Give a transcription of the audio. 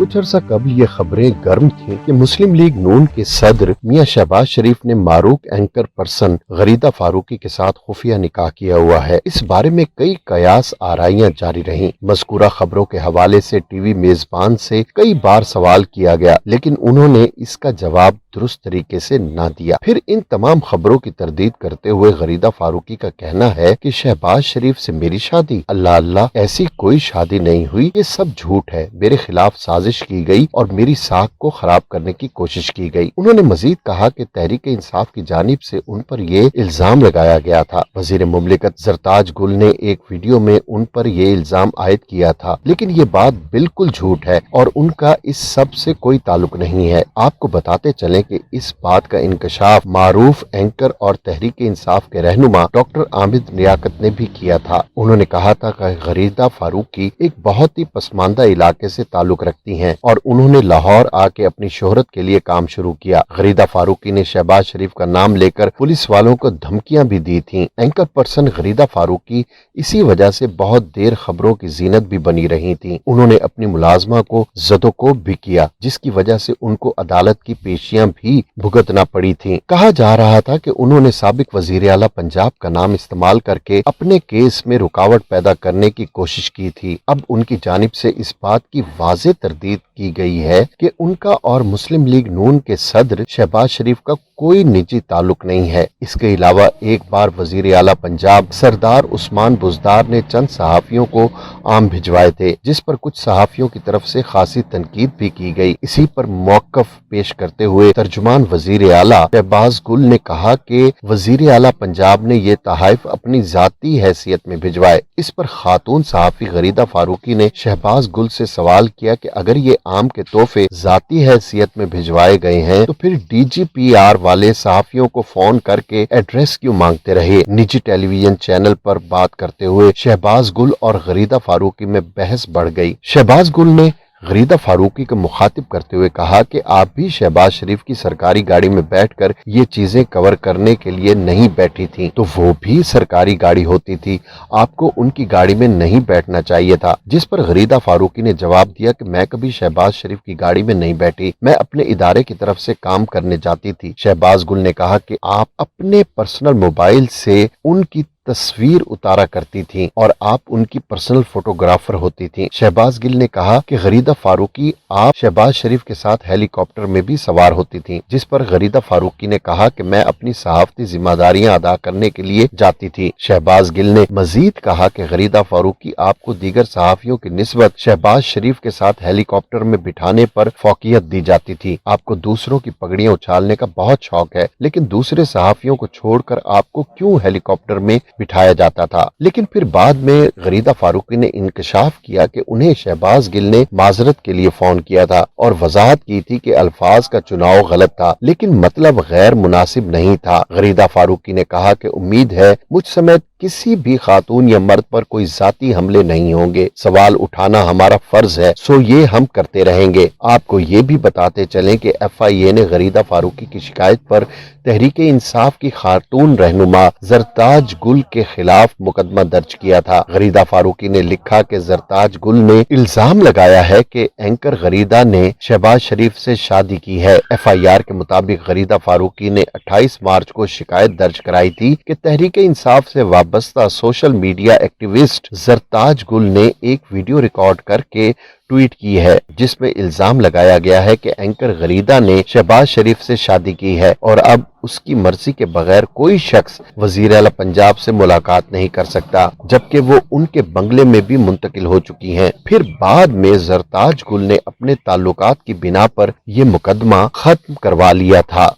कुछ अरसा कबल ये खबरें गर्म थीं कि मुस्लिम लीग नून के सदर मियां शहबाज शरीफ ने मारूफ एंकर पर्सन गरीदा फारूकी के साथ खुफिया निकाह किया हुआ है। इस बारे में कई कयास आराइयां जारी रहीं। मज़कूरा खबरों के हवाले से टीवी मेजबान से कई बार सवाल किया गया, लेकिन उन्होंने इसका जवाब दुरुस्त तरीके से न दिया। फिर इन तमाम खबरों की तरदीद करते हुए गरीदा फारूकी का कहना है कि शहबाज शरीफ से मेरी शादी, अल्लाह अल्लाह, ऐसी कोई शादी नहीं हुई, ये सब झूठ है। मेरे खिलाफ साजिश की गई और मेरी साख को खराब करने की कोशिश की गई। उन्होंने मजीद कहा कि तहरीक इंसाफ की जानिब से उन पर ये इल्जाम लगाया गया था। वजीर मुमलिकत जरताज गुल ने एक वीडियो में उन पर ये इल्जाम आयद किया था, लेकिन ये बात बिल्कुल झूठ है और उनका इस सब से कोई ताल्लुक नहीं है। आपको बताते चले कि इस बात का इंकशाफ मारूफ एंकर और तहरीक इंसाफ के रहनुमा डॉक्टर आमिद लियाकत ने भी किया था। उन्होंने कहा था कि गरीदा फारूकी एक बहुत ही पसमानदा इलाके से ताल्लुक रखती हैं और उन्होंने लाहौर आके अपनी शोहरत के लिए काम शुरू किया। गरीदा फारूकी ने शहबाज शरीफ का नाम लेकर पुलिस वालों को धमकियां भी दी थीं। एंकर पर्सन गरीदा फारूकी इसी वजह से बहुत देर खबरों की जीनत भी बनी रही थी। उन्होंने अपनी मुलाजमा को ज़दोकोब भी किया, जिसकी वजह से उनको अदालत की पेशियां भी भुगतना पड़ी थी। कहा जा रहा था कि उन्होंने साबिक वजीर आला पंजाब का नाम इस्तेमाल करके अपने केस में रुकावट पैदा करने की कोशिश की थी। अब उनकी जानिब से इस बात की वाज़ेह तरदीद की गई है कि उनका और मुस्लिम लीग नून के सदर शहबाज शरीफ का कोई निजी ताल्लुक नहीं है। इसके अलावा एक बार वजीर आला पंजाब सरदार उस्मान बुज़दार ने चंद सहाफियों को आम भिजवाए थे, जिस पर कुछ सहाफियों की तरफ से खासी तनकीद भी की गई। इसी पर मौक़िफ़ पेश करते हुए तर्जुमान वजीर आला शहबाज गुल ने कहा कि वजीर आला पंजाब ने ये तहाइफ अपनी जाती हैसियत में भिजवाए। इस पर खातून सहाफी गरीदा फारूकी ने शहबाज गुल से सवाल किया कि अगर ये आम के तोहफे जाती हैसियत में भिजवाए गए हैं तो फिर DGPR वाले सहाफियों को फोन करके एड्रेस क्यों मांगते रहे। निजी टेलीविजन चैनल पर बात करते हुए शहबाज गुल और गरीदा फारूकी में बहस बढ़ गई। शहबाज गुल ने गरीदा फारूकी को मुखातिब करते हुए कहा कि आप भी शहबाज शरीफ की सरकारी गाड़ी में बैठकर ये चीजें कवर करने के लिए नहीं बैठी थी, तो वो भी सरकारी गाड़ी होती थी, आपको उनकी गाड़ी में नहीं बैठना चाहिए था। जिस पर गरीदा फारूकी ने जवाब दिया कि मैं कभी शहबाज शरीफ की गाड़ी में नहीं बैठी, मैं अपने इदारे की तरफ से काम करने जाती थी। शहबाज गुल ने कहा कि आप अपने पर्सनल मोबाइल से उनकी तस्वीर उतारा करती थी और आप उनकी पर्सनल फोटोग्राफर होती थी। शहबाज गिल ने कहा कि गरीदा फारूकी आप शहबाज शरीफ के साथ हेलीकॉप्टर में भी सवार होती थी, जिस पर गरीदा फारूकी ने कहा कि मैं अपनी सहाफती जिम्मेदारियां अदा करने के लिए जाती थी। शहबाज गिल ने मजीद कहा कि गरीदा फारूकी आपको दीगर सहाफियों की निस्बत शहबाज शरीफ के साथ हेलीकॉप्टर में बिठाने पर फौकियत दी जाती थी। आपको दूसरों की पगड़ियां उछालने का बहुत शौक है, लेकिन दूसरे सहाफियों को छोड़कर आपको क्यों हेलीकॉप्टर में बिठाया जाता था। लेकिन फिर बाद में गरीदा फारूकी ने इंकशाफ किया कि उन्हें शहबाज गिल ने माजरत के लिए फोन किया था और वजाहत की थी कि अल्फाज का चुनाव गलत था, लेकिन मतलब गैर मुनासिब नहीं था। गरीदा फारूकी ने कहा कि उम्मीद है मुझ समेत किसी भी खातून या मर्द पर कोई जाती हमले नहीं होंगे। सवाल उठाना हमारा फर्ज है, सो ये हम करते रहेंगे। आपको ये भी बताते चलें कि FIA ने गरीदा फारूकी की शिकायत पर तहरीक इंसाफ की खातून रहनुमा जरताज गुल के खिलाफ मुकदमा दर्ज किया था। गरीदा फारूकी ने लिखा कि जरताज गुल ने इल्जाम लगाया है कि एंकर गरीदा ने शहबाज शरीफ से शादी की है। FIR के मुताबिक गरीदा फारूकी ने 28 मार्च को शिकायत दर्ज कराई थी कि तहरीक इंसाफ से वाबस्ता सोशल मीडिया एक्टिविस्ट जरताज गुल ने एक वीडियो रिकॉर्ड करके ट्वीट की है, जिसमें इल्जाम लगाया गया है कि एंकर गरीदा ने शहबाज शरीफ से शादी की है और अब उसकी मर्जी के बगैर कोई शख्स वजीर आला पंजाब से मुलाकात नहीं कर सकता, जबकि वो उनके बंगले में भी मुंतकिल हो चुकी हैं। फिर बाद में जरताज गुल ने अपने ताल्लुकात की बिना पर यह मुकदमा खत्म करवा लिया था।